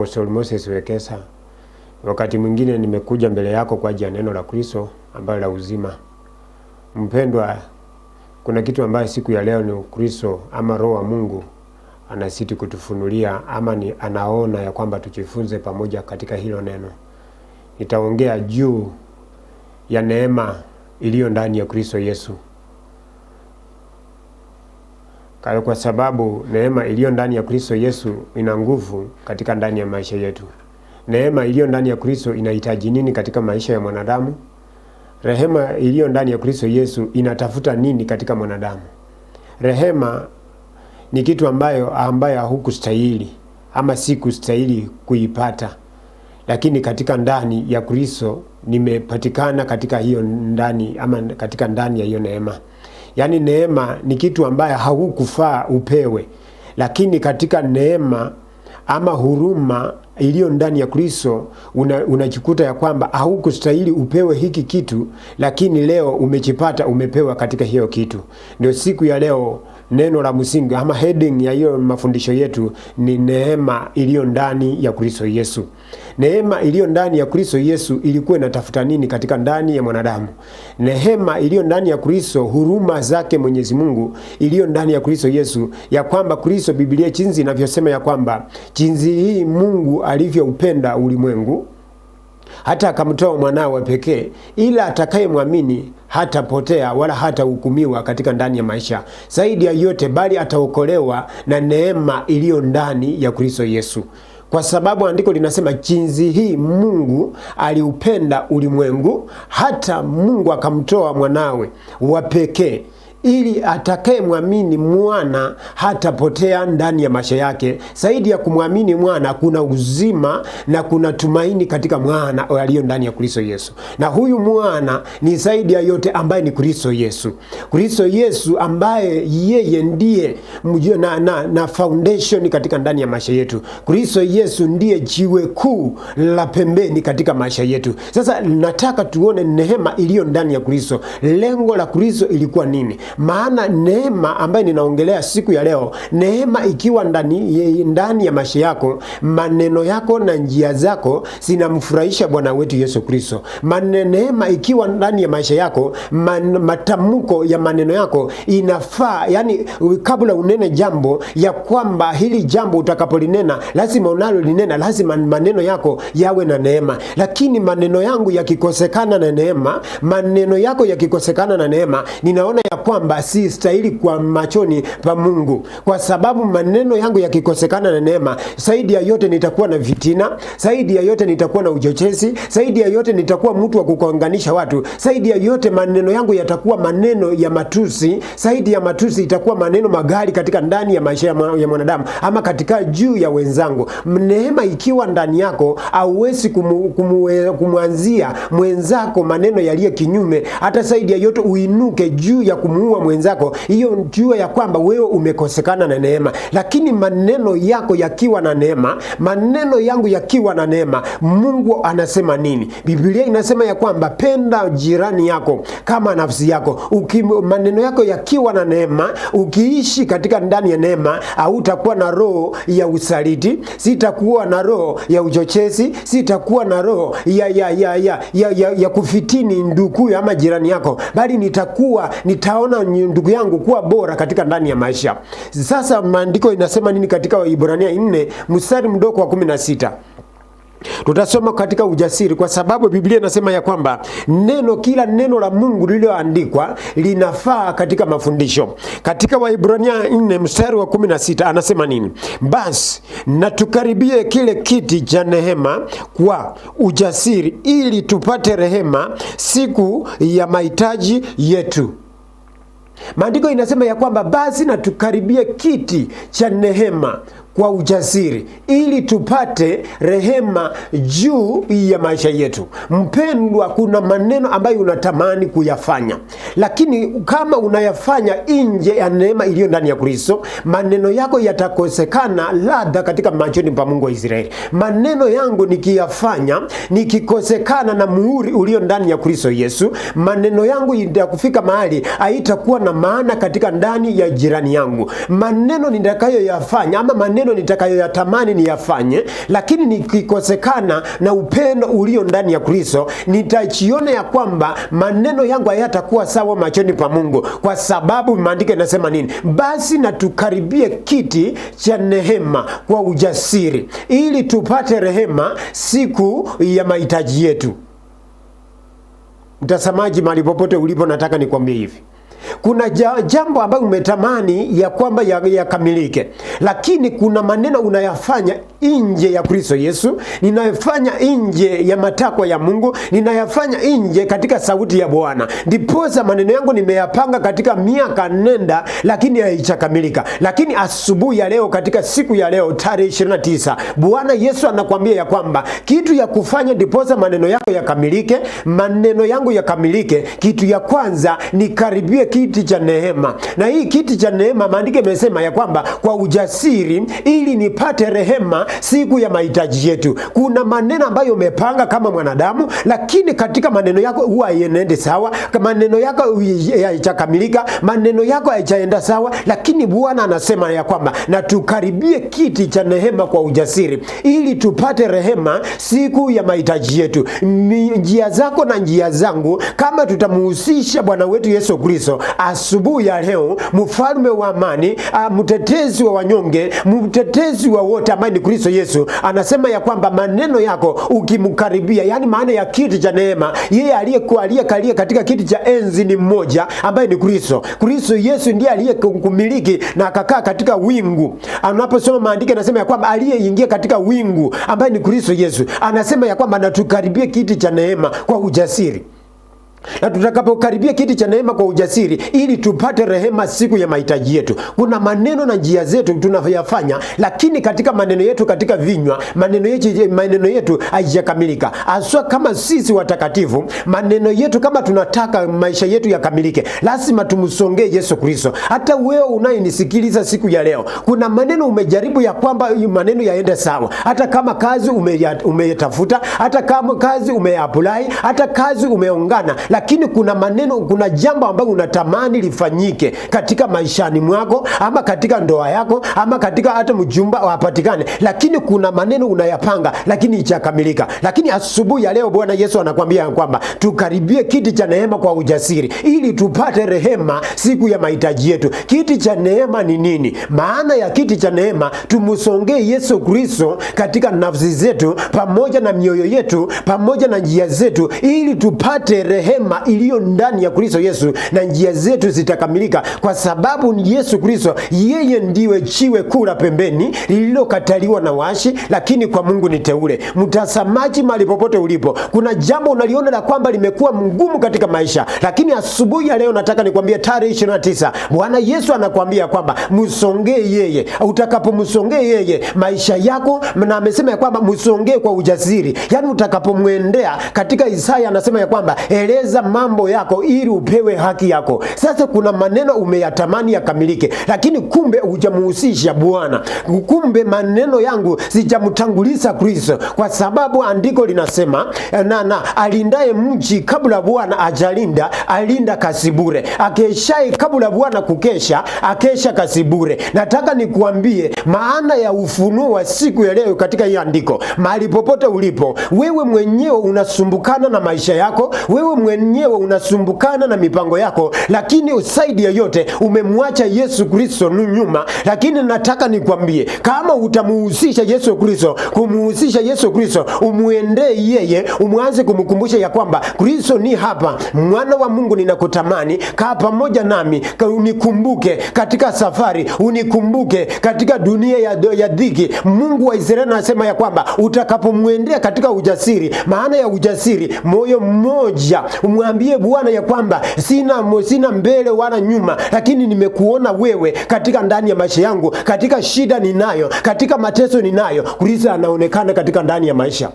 Apostle Moses Wekesa. Wakati mwingine nimekuja mbele yako kwa ajili ya neno la Kristo ambalo la uzima. Mpendwa, kuna kitu ambayo siku ya leo ni Kristo ama Roho wa Mungu anasiti kutufunulia ama ni anaona ya kwamba tujifunze pamoja katika hilo neno. Nitaongea juu ya neema iliyo ndani ya Kristo Yesu. Kwa sababu neema iliyo ndani ya Kristo Yesu ina nguvu katika ndani ya maisha yetu. Neema iliyo ndani ya Kristo inahitaji nini katika maisha ya mwanadamu? Rehema iliyo ndani ya Kristo Yesu inatafuta nini katika mwanadamu? Rehema ni kitu ambayo hukustahili ama sikustahili kuipata. Lakini katika ndani ya Kristo nimepatikana katika hiyo ndani ama katika ndani ya hiyo neema. Yaani neema ni kitu ambayo haukufaa upewe. Lakini katika neema ama huruma iliyo ndani ya Kristo unajikuta ya kwamba haukustahili upewe hiki kitu, lakini leo umechipata, umepewa katika hiyo kitu. Ndio siku ya leo neno la msingi ama heading ya hiyo mafundisho yetu ni neema iliyo ndani ya Kristo Yesu. Neema iliyo ndani ya Kristo Yesu ilikuwa inatafuta nini katika ndani ya mwanadamu? Neema iliyo ndani ya Kristo, huruma zake Mwenyezi Mungu iliyo ndani ya Kristo Yesu, ya kwamba Kristo, Biblia jinsi inavyosema ya kwamba jinsi hii Mungu alivyoupenda ulimwengu hata akamtoa mwanawe pekee, ila atakayemwamini hatapotea wala hatahukumiwa katika ndani ya maisha. Zaidi ya yote bali ataokolewa na neema iliyo ndani ya Kristo Yesu. Kwa sababu andiko linasema jinsi hii Mungu aliupenda ulimwengu hata Mungu akamtoa mwanawe wa pekee, ili atakayemwamini mwana hatapotea ndani ya maisha yake. Zaidi ya kumwamini mwana, kuna uzima na kuna tumaini katika mwana aliyo ndani ya Kristo Yesu. Na huyu mwana ni zaidi ya yote ambaye ni Kristo Yesu. Kristo Yesu ambaye yeye ndiye na foundation katika ndani ya maisha yetu. Kristo Yesu ndiye jiwe kuu la pembeni katika maisha yetu. Sasa nataka tuone neema iliyo ndani ya Kristo. Lengo la Kristo ilikuwa nini? Maana neema ambayo ninaongelea siku ya leo, neema ikiwa ndani ya maisha yako, maneno yako na njia zako zinamfurahisha Bwana wetu Yesu Kristo. Neema ikiwa ndani ya maisha yako, matamko ya maneno yako inafaa, yani kabla unene jambo ya kwamba hili jambo utakapolinena, lazima unalolinena, lazima maneno yako yawe na neema. Lakini maneno yangu yakikosekana na neema, maneno yako yakikosekana na neema, ninaona ya kwamba si stahili kwa machoni pa Mungu. Kwa sababu maneno yangu yakikosekana na neema, zaidi ya yote nitakuwa na vitina, zaidi ya yote nitakuwa na uchochezi, zaidi ya yote nitakuwa mtu wa kukonganisha watu, zaidi ya yote maneno yangu yatakuwa maneno ya matusi, zaidi ya matusi itakuwa maneno magari katika ndani ya maisha ya mwanadamu ama katika juu ya wenzangu. Neema ikiwa ndani yako, hauwezi kumwanzia mwenzako maneno yaliyo kinyume. Hata zaidi ya yote uinuke juu ya kumuua mwenzako, hiyo jua ya kwamba wewe umekosekana na neema. Lakini maneno yako yakiwa na neema, maneno yangu yakiwa na neema, Mungu anasema nini? Biblia inasema ya kwamba penda jirani yako kama nafsi yako. Maneno yako yakiwa na neema, ukiishi katika ndani ya neema, hautakuwa na roho ya usaliti, sitakuwa na roho ya uchochezi, sitakuwa na roho ya kufitini ndugu ama jirani yako, bali nitaona ndugu yangu kuwa bora katika ndani ya maisha. Sasa maandiko inasema nini katika Waebrania 4 mstari mdogo wa 16? Tutasoma katika ujasiri, kwa sababu Biblia inasema ya kwamba kila neno la Mungu lililoandikwa linafaa katika mafundisho. Katika Waebrania 4 mstari wa 16 anasema nini? Basi na tukaribie kile kiti cha neema kwa ujasiri, ili tupate rehema siku ya mahitaji yetu. Maandiko inasema ya kwamba basi na tukaribie kiti cha neema kwa ujasiri, ili tupate rehema juu ya maisha yetu. Mpendwa, kuna maneno ambayo unatamani kuyafanya, lakini kama unayafanya nje ya neema iliyo ndani ya Kristo, maneno yako yatakosekana ladha katika machoni pa Mungu wa Israeli. Maneno yangu nikiyafanya, nikikosekana na muhuri ulio ndani ya Kristo Yesu, maneno yangu itakufika mahali haitakuwa na maana katika ndani ya jirani yangu. Maneno nitakayoyafanya ama maneno matendo nitakayoyatamani niyafanye, lakini nikikosekana na upendo ulio ndani ya Kristo, nitajiona ya kwamba maneno yangu hayatakuwa sawa machoni pa Mungu. Kwa sababu maandiko yanasema nini? Basi na tukaribie kiti cha neema kwa ujasiri, ili tupate rehema siku ya mahitaji yetu. Mtazamaji, mahali popote ulipo, nataka nikwambie hivi. Kuna jambo ambalo umetamani ya kwamba yakamilike, lakini kuna maneno unayafanya nje ya Kristo Yesu, ninayafanya nje ya matakwa ya Mungu, ninayafanya nje katika sauti ya Bwana. Ndiposa maneno yangu nimeyapanga katika miaka nenda, lakini haijakamilika. Lakini asubuhi ya leo, katika siku ya leo tarehe 29, Bwana Yesu anakuambia ya kwamba kitu ya kufanya ndiposa maneno yako yakamilike, maneno yangu yakamilike, kitu ya kwanza ni karibie kiti cha neema. Na hii kiti cha neema, maandiko yamesema ya kwamba kwa ujasiri, ili nipate rehema siku ya mahitaji yetu. Kuna maneno ambayo umepanga kama mwanadamu, lakini katika maneno yako huwa hayaendi sawa, maneno yako hayajakamilika, maneno yako hayajaenda sawa. Lakini Bwana anasema ya kwamba na tukaribie kiti cha neema kwa ujasiri, ili tupate rehema siku ya mahitaji yetu. Njia zako na njia zangu, kama tutamuhusisha Bwana wetu Yesu Kristo, asubuhi ya leo, mfalme wa amani, mtetezi wa wanyonge, mtetezi wa wote ambaye ni Kristo Yesu, anasema ya kwamba maneno yako ukimkaribia, yani maana ya kiti cha neema, yeye aliyekalia katika kiti cha enzi ni mmoja ambaye ni Kristo. Kristo Yesu ndiye aliyekumiliki na akakaa katika wingu. Anaposoma maandiko anasema ya kwamba aliyeingia katika wingu ambaye ni Kristo Yesu, anasema ya kwamba na tukaribie kiti cha neema kwa ujasiri. Na tutakapokaribia kiti cha neema kwa ujasiri, ili tupate rehema siku ya mahitaji yetu. Kuna maneno na njia zetu tunayofanya, lakini katika maneno yetu, katika vinywa, maneno yetu haijakamilika. Aswa kama sisi watakatifu, maneno yetu, kama tunataka maisha yetu yakamilike, lazima tumsongee Yesu Kristo. Hata wewe unayenisikiliza siku ya leo, kuna maneno umejaribu ya kwamba maneno yaende sawa. Hata kama kazi umeyatafuta, hata kama kazi umeapply, hata kazi umeongana, lakini kuna maneno, kuna jambo ambalo unatamani lifanyike katika maishani mwako, ama katika ndoa yako, ama katika hata mjumba wapatikane, lakini kuna maneno unayapanga lakini haijakamilika. Lakini asubuhi ya leo Bwana Yesu anakuambia kwamba tukaribie kiti cha neema kwa ujasiri, ili tupate rehema siku ya mahitaji yetu. Kiti cha neema ni nini? Maana ya kiti cha neema, tumsongee Yesu Kristo katika nafsi zetu, pamoja na mioyo yetu, pamoja na njia zetu, ili tupate rehema iliyo ndani ya Kristo Yesu, na njia zetu zitakamilika. Kwa sababu ni Yesu Kristo, yeye ndiwe jiwe kula pembeni, lililokataliwa na waashi, lakini kwa Mungu ni teule. Mtazamaji, mahali popote ulipo, kuna jambo unaliona la kwamba limekuwa mgumu katika maisha, lakini asubuhi ya leo nataka nikwambie tarehe 29, Bwana Yesu anakuambia kwamba msongee yeye. Utakapomsongea yeye, maisha yako, na amesema ya kwamba msongee kwa ujasiri, yani utakapomwendea. Katika Isaya anasema ya kwamba eleza mambo yako ili upewe haki yako. Sasa kuna maneno umeyatamani yakamilike, lakini kumbe hujamuhusisha Bwana. Kumbe maneno yangu sijamtanguliza Kristo, kwa sababu andiko linasema na alindaye mji kabla Bwana ajalinda, alinda kasibure. Akeshaye kabla Bwana kukesha, akesha kasibure. Nataka nikuambie maana ya ufunuo wa siku ya leo katika hii andiko. Mahali popote ulipo, wewe mwenyewe unasumbukana na maisha yako, wewe mwenyewe unasumbukana na mipango yako, lakini usaidi ya yote umemwacha Yesu Kristo nyuma. Lakini nataka nikwambie, kama utamuhusisha Yesu Kristo, kumuhusisha Yesu Kristo, umuendee yeye, umuanze kumkumbusha ya kwamba Kristo ni hapa, mwana wa Mungu, ninakutamani, kaa pamoja nami, unikumbuke katika safari, unikumbuke katika dunia ya dhiki. Mungu wa Israeli anasema ya kwamba utakapomwendea katika ujasiri, maana ya ujasiri, moyo mmoja, umwambie Bwana ya kwamba sina mbele wala nyuma, lakini nimekuona wewe katika ndani ya maisha yangu, katika shida ninayo, katika mateso ninayo, Kristo anaonekana katika ndani ya maisha.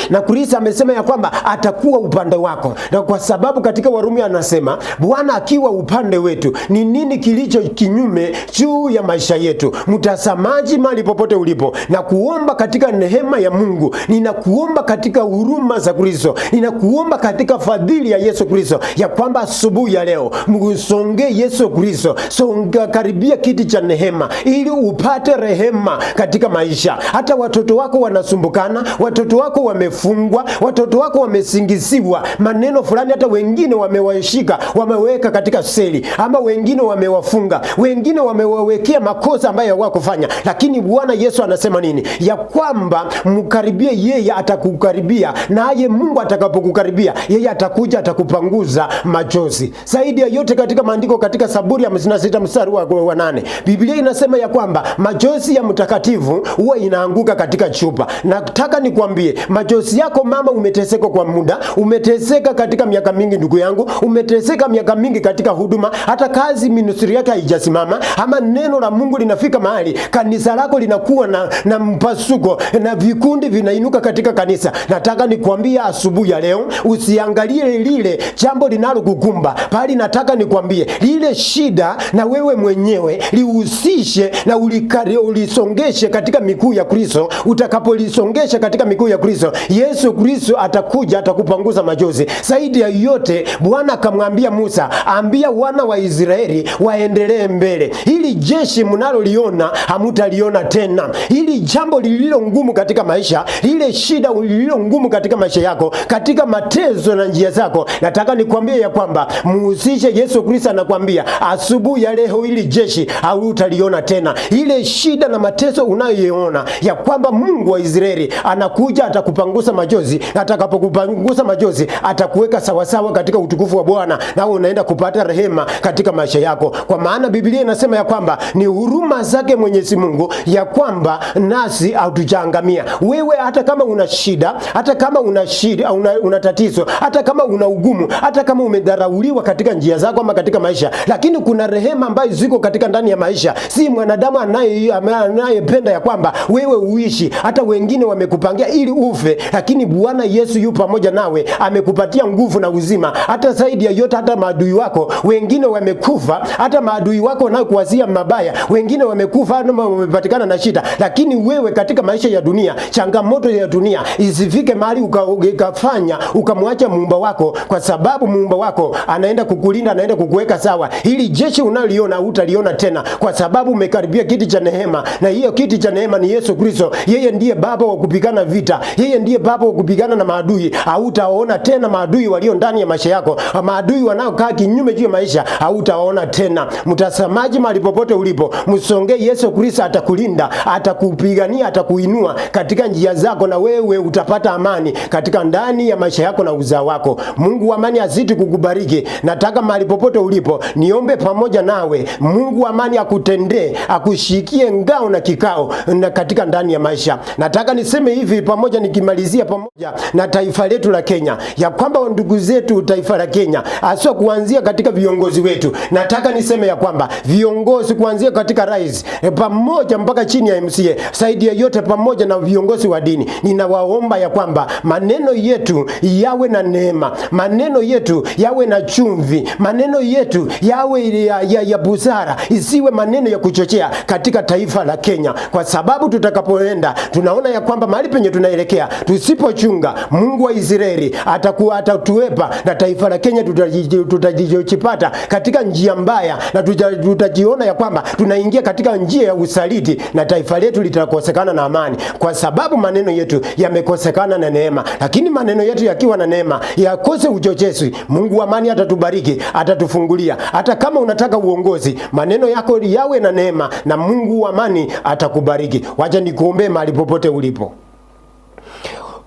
Na Kristo amesema ya kwamba atakuwa upande wako. Na kwa sababu katika Warumi anasema Bwana akiwa upande wetu, ni nini kilicho kinyume juu ya maisha yetu? Mtazamaji, mahali popote ulipo, na kuomba katika neema ya Mungu, ninakuomba katika huruma za Kristo, ninakuomba katika fadhili ya Yesu Kristo, ya kwamba asubuhi ya leo msonge Yesu Kristo, songa karibia kiti cha neema ili upate rehema katika maisha. Hata watoto wako wanasumbukana, watoto wako wamefungwa, watoto wako wamesingisiwa maneno fulani, hata wengine wamewashika, wameweka katika seli, ama wengine wamewafunga, wengine wamewawekea makosa ambayo hawakufanya. Lakini Bwana Yesu anasema nini? Ya kwamba mkaribie yeye, atakukaribia, naye Mungu atakapokukaribia yeye atakuja, atakupanguza machozi. Zaidi ya yote katika maandiko, katika Zaburi ya 56 mstari wa 8, Biblia inasema ya kwamba machozi ya mtakatifu huwa inaanguka katika chupa. Nataka nikwambie, machozi yako mama, umeteseka kwa muda, umeteseka katika miaka mingi ndugu yangu, umeteseka miaka mingi katika huduma, hata kazi ministry yake haijasimama, ama neno la Mungu linafika mahali kanisa lako linakuwa na mpasuko na vikundi vinainuka katika kanisa. Nataka nikwambie asubuhi ya leo, usiangalie lile jambo linalokukumba, bali nataka nikwambie lile shida na wewe mwenyewe lihusishe na ulisongeshe katika miguu ya Kristo. Utakapolisongesha katika miguu ya Kristo, Yesu Kristo atakuja, atakupanguza machozi. Zaidi ya yote, Bwana akamwambia Musa, ambia wana wa Israeli waendelee mbele. Hili jeshi mnaloliona hamutaliona tena. Hili jambo lililo ngumu katika maisha, lile shida lililo ngumu katika maisha yako, katika mateso na njia zako, nataka nikwambie ya kwamba muhusishe Yesu Kristo. Anakuambia asubuhi ya leo, hili jeshi hautaliona tena. Ile shida na mateso unayoiona, ya kwamba Mungu wa Israeli anakuja, atakupangusa machozi, na atakapokupangusa machozi atakuweka sawasawa katika utukufu wa Bwana, na unaenda kupata rehema katika maisha yako. Kwa maana Biblia inasema ya kwamba ni huruma zake Mwenyezi Mungu ya kwamba nasi hatujaangamia. Wewe hata kama una shida, hata kama una tatizo, hata kama una ugumu, hata kama umedharauliwa katika njia zako ama katika maisha, lakini kuna rehema ambayo ziko katika ndani ya maisha. Si mwanadamu anayependa ya kwamba wewe uishi, hata wengine wamekupangia ili ufe, lakini Bwana Yesu yu pamoja nawe, amekupatia nguvu na uzima. Hata zaidi ya yote, hata maadui wako wengine wamekufa, hata maadui wako wanaokuwazia mabaya wengine wamekufa, hata wamepatikana na shida. Lakini wewe katika maisha ya dunia, changamoto ya dunia isifike mahali ukafanya ukamwacha muumba wako, kwa sababu muumba wako anaenda kukulinda, anaenda kukuweka sawa. Hili jeshi unaliona hutaliona tena, kwa sababu umekaribia kiti cha neema, na hiyo kiti cha neema ni Yesu Kristo. Yeye ndiye baba wa kupigana vita, yeye ndiye baba wa kupigana na maadui. Hautaona tena maadui walio ndani ya maisha yako, maadui wanaokaa kinyume juu ya maisha, hautaona tena. Mtazamaji, mahali popote ulipo, msonge Yesu Kristo, atakulinda, atakupigania, atakuinua katika njia zako, na wewe utapata amani katika ndani ya maisha yako na uzao wako. Mungu wa amani azidi kukubariki. Nataka mahali popote ulipo niombe pamoja nawe. Mungu wa amani akutendee, akushikie ngao na kikao na katika ndani ya maisha. Nataka niseme hivi pamoja, nikimalizia pamoja na taifa letu la Kenya, ya kwamba ndugu zetu taifa la Kenya, hasa kuanzia katika viongozi wetu, nataka niseme ya kwamba viongozi kuanzia katika rais pamoja mpaka chini ya MCA, zaidi ya yote pamoja na viongozi wa dini, ninawaomba ya kwamba maneno yetu yawe na neema, maneno yetu yawe na chumvi, maneno yetu yawe ya busara, isiwe maneno ya kuchochea katika taifa la Kenya. Kwa sababu tutakapoenda tunaona ya kwamba mahali penye tunaelekea, tusipochunga, Mungu wa Israeli atatuepa, na taifa la Kenya tutajipata katika njia mbaya, na tutajiona ya kwamba tunaingia katika njia ya usaliti, na taifa letu litakosekana na amani, kwa sababu maneno yetu yamekosekana na neema. Lakini maneno yetu yakiwa na neema, yakose uchochezi, Mungu wa amani atatubariki, atatufungulia. Hata kama unataka uongozi, maneno yako yawe na neema, na Mungu wa amani atakubariki. Wacha nikuombe mahali popote ulipo.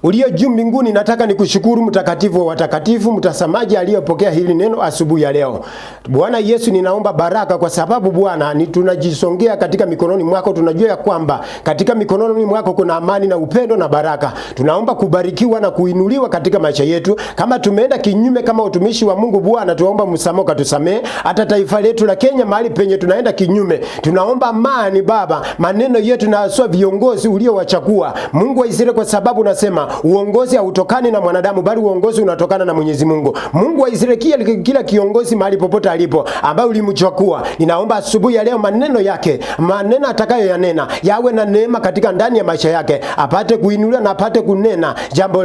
Uliye juu mbinguni, nataka nikushukuru mtakatifu wa watakatifu, mtazamaji aliyepokea hili neno asubuhi ya leo. Bwana Yesu, ninaomba baraka, kwa sababu Bwana tunajisongea katika mikononi mwako. Tunajua ya kwamba katika mikononi mwako kuna amani na upendo na baraka. Tunaomba kubarikiwa na kuinuliwa katika maisha yetu. Kama tumeenda kinyume kama utumishi wa Mungu, Bwana tuomba msamaha, katusamee. Hata taifa letu la Kenya, mahali penye tunaenda kinyume, tunaomba amani Baba, maneno yetu na haswa viongozi uliowachagua, Mungu wa Israeli, kwa sababu unasema uongozi hautokani na mwanadamu, bali uongozi unatokana na Mwenyezi Mungu. Mungu wa Israeli, kila kiongozi mahali popote alipo ambaye ulimchukua, ninaomba asubuhi ya leo maneno yake, maneno atakayoyanena yawe na neema katika ndani ya maisha yake, apate kuinuliwa na apate kunena jambo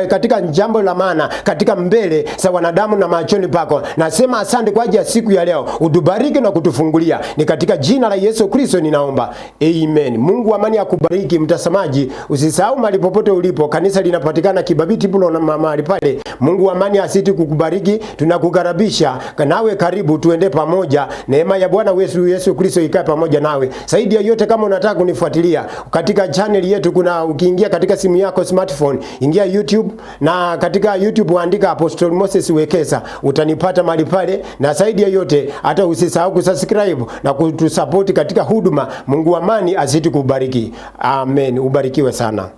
katika jambo la maana katika mbele za wanadamu na machoni pako. Nasema asante kwa ajili ya siku ya leo, utubariki na kutufungulia, ni katika jina la Yesu Kristo ninaomba, amen. Mungu wa amani akubariki mtazamaji. Usisahau mahali popote ulipo, kanisa linapatikana Kibabiti Pulo na mahali pale. Mungu wa amani asiti kukubariki, tunakukaribisha nawe, karibu tuende pamoja. Neema ya Bwana wetu Yesu Kristo ikae pamoja nawe. Zaidi ya yote, kama unataka kunifuatilia katika channel yetu, kuna ukiingia katika simu yako smartphone, ingia YouTube, na katika YouTube andika Apostle Moses Wekesa, utanipata mahali pale. Na zaidi ya yote, hata usisahau kusubscribe na kutusupport katika huduma. Mungu wa amani azidi kubariki. Amen. Ubarikiwe sana.